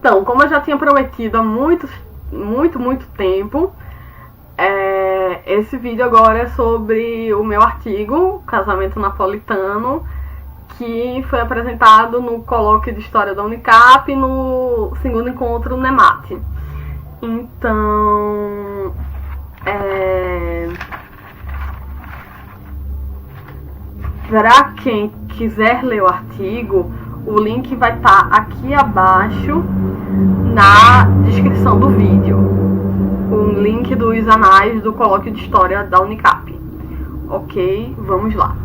Então, como eu já tinha prometido há muito tempo, esse vídeo agora é sobre o meu artigo, Casamento Napolitano, que foi apresentado no colóquio de História da Unicap no segundo encontro NEMAT. Então, para quem quiser ler o artigo, o link vai estar aqui abaixo na descrição do vídeo. O link dos anais do colóquio de História da Unicap. Ok? Vamos lá.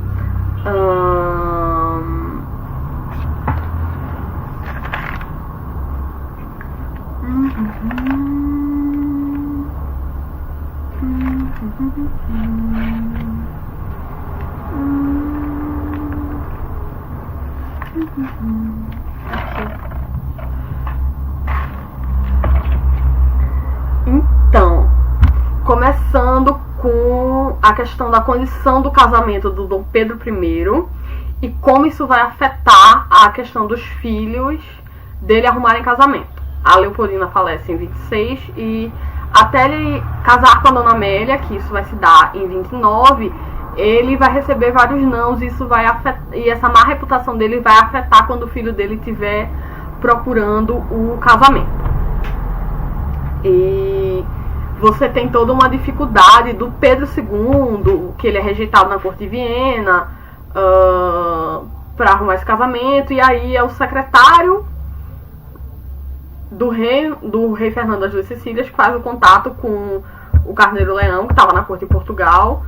Então, começando com a questão da condição do casamento do Dom Pedro I e como isso vai afetar a questão dos filhos dele arrumarem casamento. A Leopoldina falece em 26 e até ele casar com a Dona Amélia, que isso vai se dar em 29, ele vai receber vários nãos e isso vai afetar, e essa má reputação dele vai afetar quando o filho dele estiver procurando o casamento. E você tem toda uma dificuldade do Pedro II, que ele é rejeitado na corte de Viena, para arrumar esse casamento, e aí é o secretário do rei Fernando das Duas Sicílias que faz o contato com o Carneiro Leão, que estava na corte de Portugal,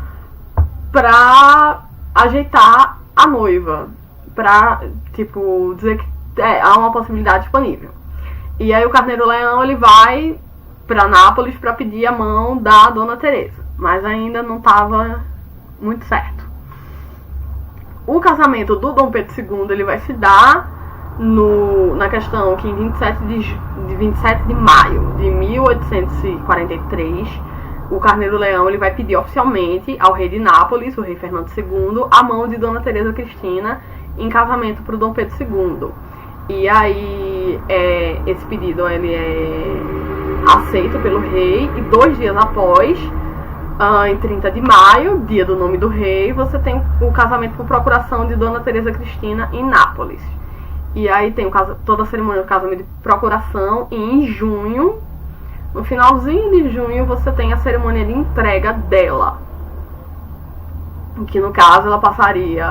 para ajeitar a noiva, para dizer que há uma possibilidade disponível. E aí o Carneiro Leão ele vai para Nápoles para pedir a mão da Dona Teresa, mas ainda não estava muito certo. O casamento do Dom Pedro II ele vai se dar na questão que em 27 de maio de 1843, o Carneiro Leão ele vai pedir oficialmente ao rei de Nápoles, o rei Fernando II, a mão de Dona Teresa Cristina em casamento para o Dom Pedro II. E aí esse pedido ele é aceito pelo rei, e 2 dias após, em 30 de maio, dia do nome do rei, você tem o casamento por procuração de Dona Teresa Cristina em Nápoles. E aí tem toda a cerimônia do casamento de procuração, e em junho, no finalzinho de junho, você tem a cerimônia de entrega dela, que no caso ela passaria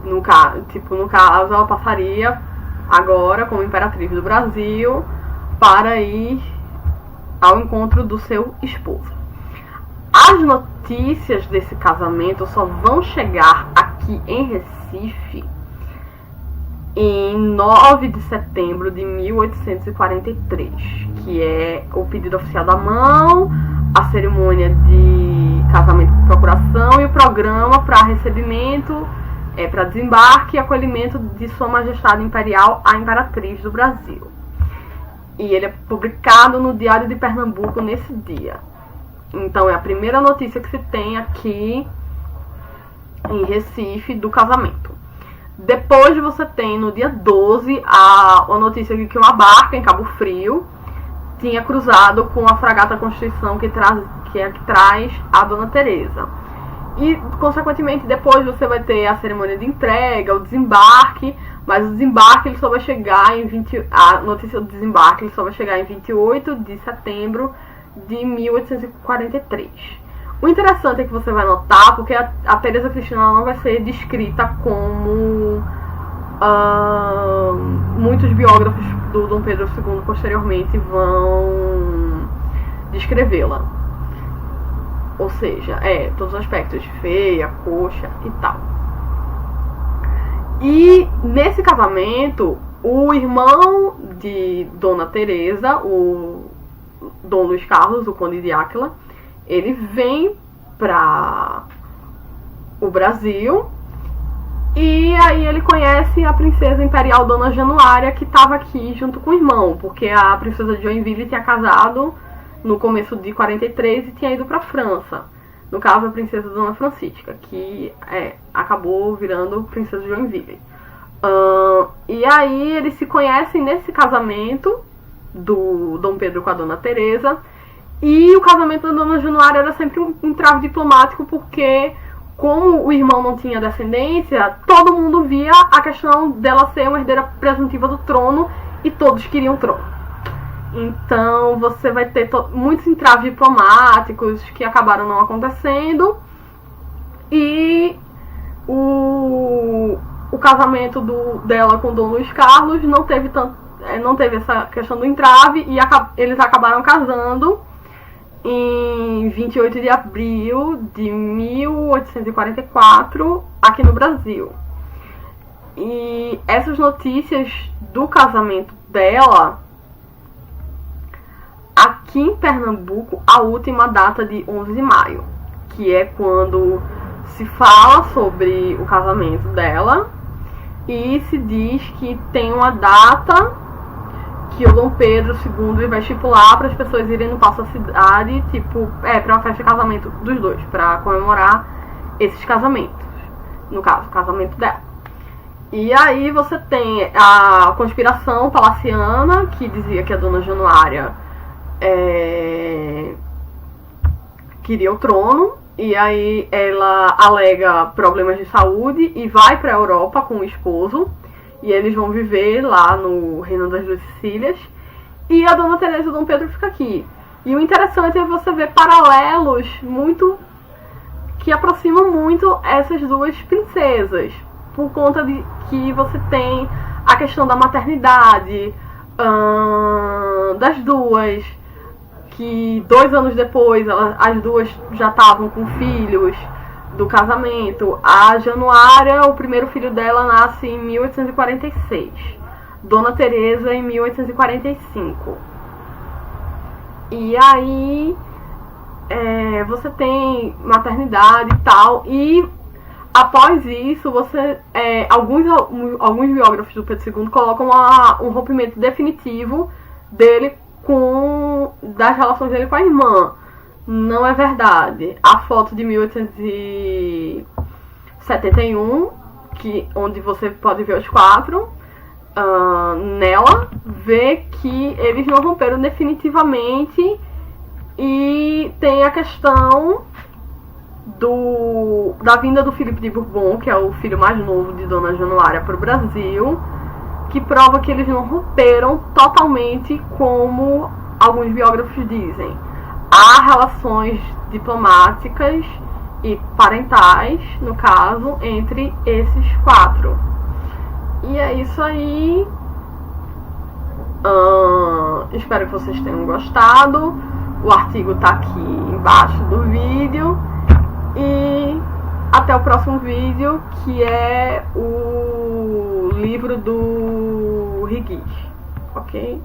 no caso ela passaria agora como imperatriz do Brasil para ir ao encontro do seu esposo. As notícias desse casamento só vão chegar aqui em Recife em 9 de setembro de 1843, que é o pedido oficial da mão, a cerimônia de casamento por procuração e o programa para recebimento, para desembarque e acolhimento de Sua Majestade Imperial, a Imperatriz do Brasil. E ele é publicado no Diário de Pernambuco nesse dia. Então é a primeira notícia que se tem aqui em Recife do casamento. Depois você tem no dia 12 a notícia de que uma barca em Cabo Frio tinha cruzado com a fragata Constituição que traz a Dona Teresa. E, consequentemente, depois você vai ter a cerimônia de entrega, o desembarque, mas o desembarque ele só vai chegar a notícia do desembarque ele só vai chegar em 28 de setembro de 1843. O interessante é que você vai notar, porque a Teresa Cristina não vai ser descrita como muitos biógrafos do Dom Pedro II posteriormente vão descrevê-la. Ou seja, todos os aspectos, feia, coxa e tal. E nesse casamento, o irmão de Dona Teresa, o Dom Luiz Carlos, o Conde de Áquila, ele vem para o Brasil e aí ele conhece a princesa imperial Dona Januária, que estava aqui junto com o irmão, porque a princesa de Joinville tinha casado no começo de 43 e tinha ido para a França. No caso, a princesa Dona Francisca, que acabou virando princesa de Joinville. E aí eles se conhecem nesse casamento do Dom Pedro com a Dona Teresa. E o casamento da Dona Januária era sempre um entrave diplomático, porque como o irmão não tinha descendência, todo mundo via a questão dela ser uma herdeira presuntiva do trono e todos queriam o trono. Então você vai ter muitos entraves diplomáticos que acabaram não acontecendo. E o casamento dela com o Dom Luís Carlos não teve essa questão do entrave, e eles acabaram casando em 28 de abril de 1844 aqui no Brasil. E essas notícias do casamento dela, aqui em Pernambuco, a última data de 11 de maio, que é quando se fala sobre o casamento dela e se diz que tem uma data que o Dom Pedro II vai estipular para as pessoas irem no Paço da Cidade, para uma festa de casamento dos dois, para comemorar esses casamentos, no caso, o casamento dela. E aí você tem a conspiração palaciana, que dizia que a Dona Januária queria o trono, e aí ela alega problemas de saúde e vai para a Europa com o esposo, e eles vão viver lá no Reino das Duas Sicílias, e a Dona Teresa e o Dom Pedro ficam aqui. E o interessante é você ver paralelos que aproximam muito essas duas princesas, por conta de que você tem a questão da maternidade das duas, que 2 anos depois as duas já estavam com filhos do casamento. A Januária, o primeiro filho dela, nasce em 1846. Dona Teresa em 1845. E aí você tem maternidade e tal. E após isso, alguns biógrafos do Pedro II colocam um rompimento definitivo dele das relações dele com a irmã. Não é verdade. A foto de 1871, onde você pode ver os 4, nela, vê que eles não romperam definitivamente. E tem a questão da vinda do Filipe de Bourbon, que é o filho mais novo de Dona Januária, para o Brasil, que prova que eles não romperam totalmente, como alguns biógrafos dizem. Há relações diplomáticas e parentais, no caso, entre esses 4. E é isso aí. Espero que vocês tenham gostado. O artigo tá aqui embaixo do vídeo. E até o próximo vídeo, que é o livro do Righi. Ok?